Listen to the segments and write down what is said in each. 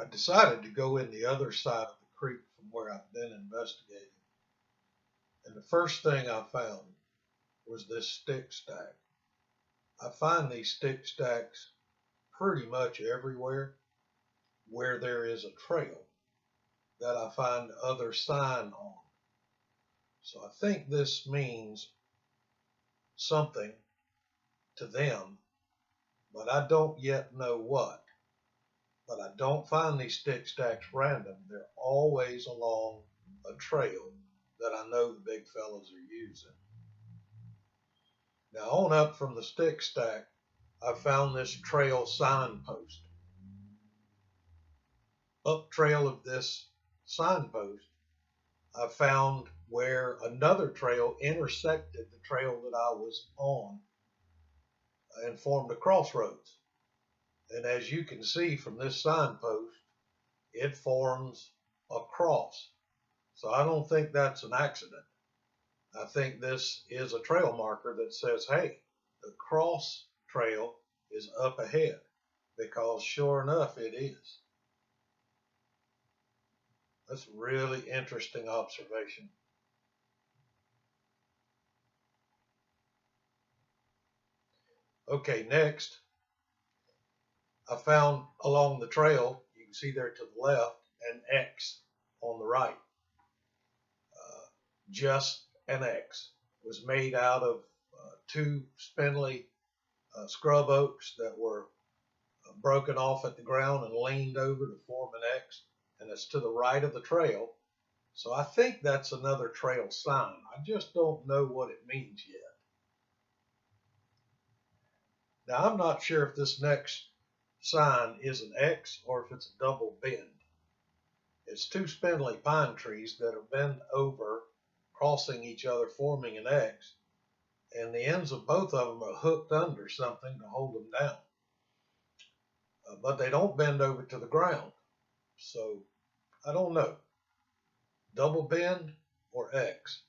I decided to go in the other side of the creek from where I've been investigating. And the first thing I found was this stick stack. I find these stick stacks pretty much everywhere where there is a trail that I find other sign on. So I think this means something to them, but I don't yet know what. But I don't find these stick stacks random. They're always along a trail that I know the big fellas are using. Now on up from the stick stack, I found this trail signpost. Up trail of this signpost, I found where another trail intersected the trail that I was on and formed a crossroads. And as you can see from this signpost, it forms a cross. So I don't think that's an accident. I think this is a trail marker that says, hey, the cross trail is up ahead, because sure enough it is. That's a really interesting observation. Okay, next, I found along the trail, you can see there to the left, an X on the right. Just an X. It was made out of two spindly scrub oaks that were broken off at the ground and leaned over to form an X, and it's to the right of the trail. So I think that's another trail sign. I just don't know what it means yet. Now I'm not sure if this next sign is an X or if it's a double bend. It's two spindly pine trees that are bent over, crossing each other, forming an X, and the ends of both of them are hooked under something to hold them down. But they don't bend over to the ground. So I don't know. Double bend or X.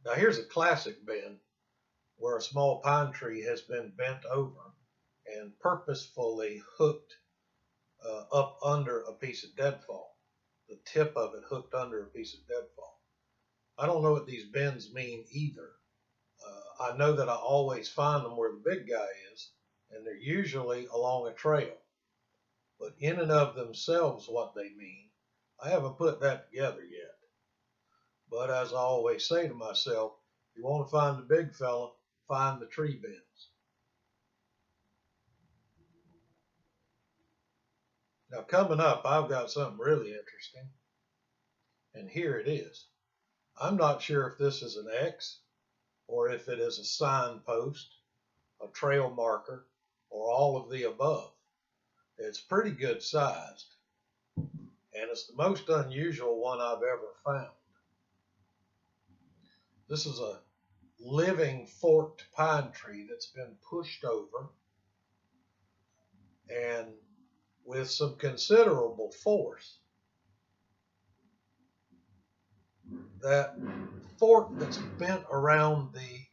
Now here's a classic bend where a small pine tree has been bent over and purposefully hooked up under a piece of deadfall. The tip of it hooked under a piece of deadfall. I don't know what these bends mean either. I know that I always find them where the big guy is, and they're usually along a trail. But in and of themselves, what they mean, I haven't put that together yet. But as I always say to myself, if you want to find the big fella, find the tree bends. Now coming up, I've got something really interesting, and here it is. I'm not sure if this is an X or if it is a signpost, a trail marker, or all of the above. It's pretty good sized, and it's the most unusual one I've ever found. This is a living forked pine tree that's been pushed over, and with some considerable force, that fork that's bent around the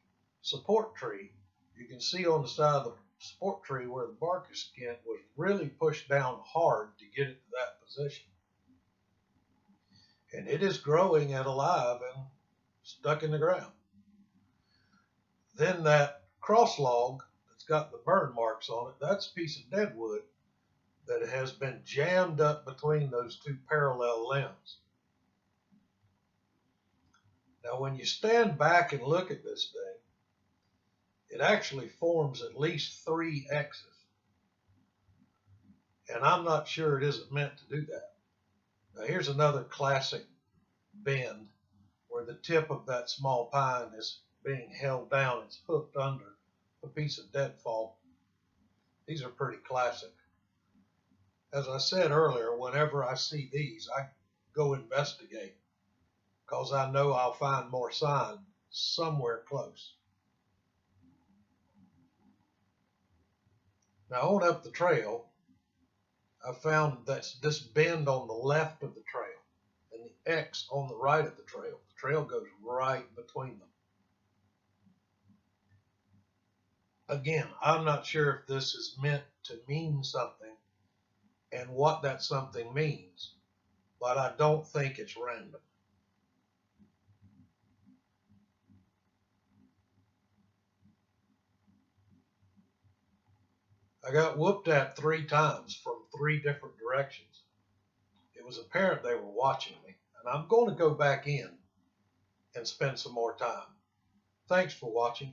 support tree, you can see on the side of the support tree where the bark is skinned, was really pushed down hard to get it to that position. And it is growing and alive and stuck in the ground. Then that cross log that's got the burn marks on it, that's a piece of dead wood that has been jammed up between those two parallel limbs. Now when you stand back and look at this thing, it actually forms at least 3 X's. And I'm not sure it isn't meant to do that. Now here's another classic bend where the tip of that small pine is being held down. It's hooked under a piece of deadfall. These are pretty classic. As I said earlier, whenever I see these, I go investigate because I know I'll find more sign somewhere close. Now on up the trail, I found this bend on the left of the trail and the X on the right of the trail. The trail goes right between them. Again, I'm not sure if this is meant to mean something and what that something means, but I don't think it's random. I got whooped at 3 times from 3 different directions. It was apparent they were watching me, and I'm going to go back in and spend some more time. Thanks for watching.